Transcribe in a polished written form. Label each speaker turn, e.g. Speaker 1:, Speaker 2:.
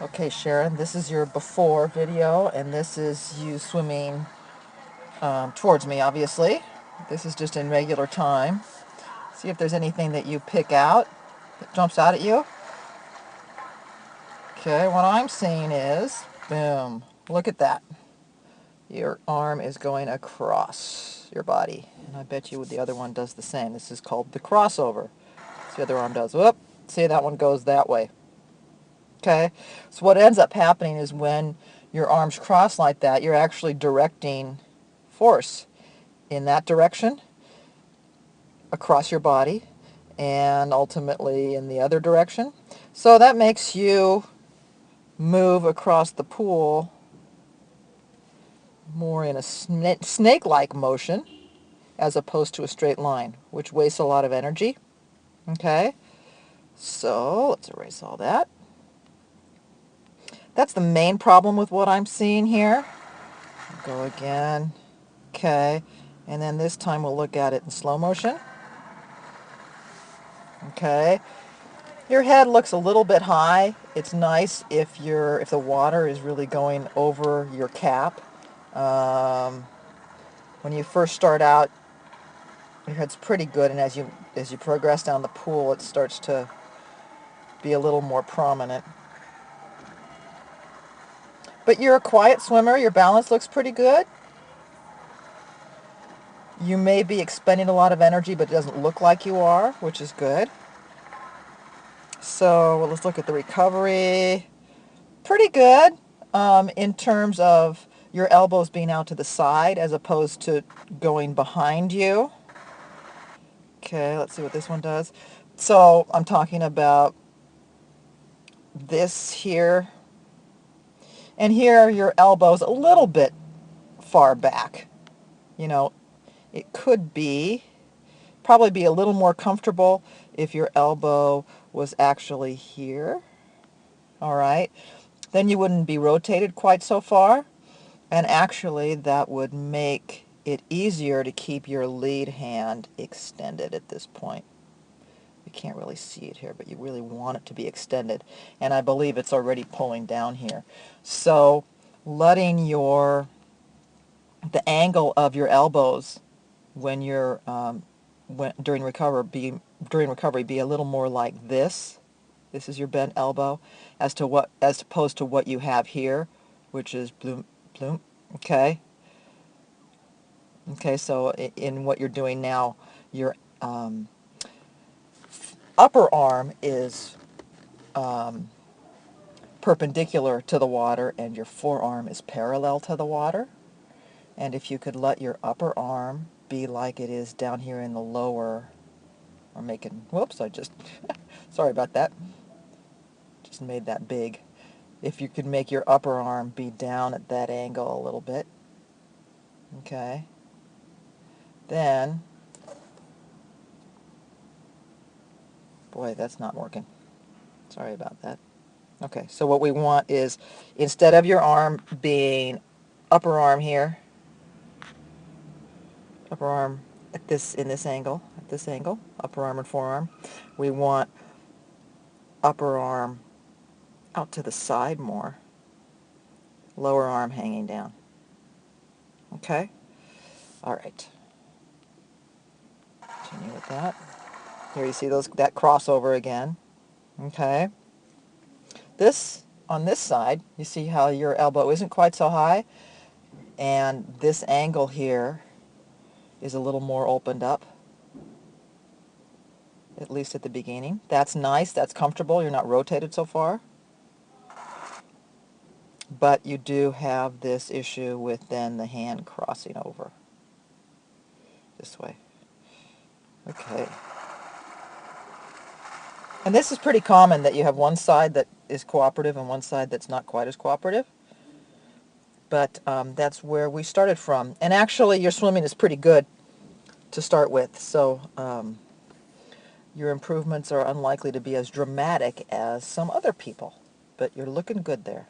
Speaker 1: Okay, Sharon, this is your before video, and this is you swimming towards me, obviously. This is just in regular time. See if there's anything that you pick out that jumps out at you. Okay, what I'm seeing is, boom, look at that. Your arm is going across your body, and I bet you the other one does the same. This is called the crossover. So the other arm does, whoop, see that one goes that way. Okay, so what ends up happening is when your arms cross like that, you're actually directing force in that direction across your body and ultimately in the other direction. So that makes you move across the pool more in a snake-like motion as opposed to a straight line, which wastes a lot of energy. Okay, so let's erase all that. That's the main problem with what I'm seeing here. Go again. Okay, and then this time we'll look at it in slow motion. Okay, your head looks a little bit high. It's nice if the water is really going over your cap. Um, when you first start out, your head's pretty good, and as you progress down the pool, it starts to be a little more prominent. But you're a quiet swimmer. Your balance looks pretty good. You may be expending a lot of energy, but it doesn't look like you are, which is good. So let's look at the recovery. Pretty good in terms of your elbows being out to the side as opposed to going behind you. Okay, let's see what this one does. So I'm talking about this here. And here your elbow's a little bit far back. You know, it could probably be a little more comfortable if your elbow was actually here. All right. Then you wouldn't be rotated quite so far. And actually, that would make it easier to keep your lead hand extended at this point. You can't really see it here, but you really want it to be extended. And I believe it's already pulling down here. So letting the angle of your elbows when you're during recovery be a little more like this. This is your bent elbow, as opposed to what you have here, which is bloom, bloom. Okay. Okay. So in what you're doing now, your upper arm is perpendicular to the water, and your forearm is parallel to the water. And if you could let your upper arm be like it is down here in the lower, or whoops, sorry about that. Just made that big. If you could make your upper arm be down at that angle a little bit, okay, then, boy, that's not working. Sorry about that. Okay, so what we want is, instead of your arm being upper arm here, upper arm at this angle, upper arm and forearm, we want upper arm out to the side more, lower arm hanging down. Okay? All right. Continue with that. Here you see that crossover again. Okay? On this side, you see how your elbow isn't quite so high, and this angle here is a little more opened up, at least at the beginning. That's nice, that's comfortable, you're not rotated so far. But you do have this issue with then the hand crossing over this way. Okay. And this is pretty common, that you have one side that is cooperative and one side that's not quite as cooperative. But that's where we started from. And actually, your swimming is pretty good to start with. So your improvements are unlikely to be as dramatic as some other people. But you're looking good there.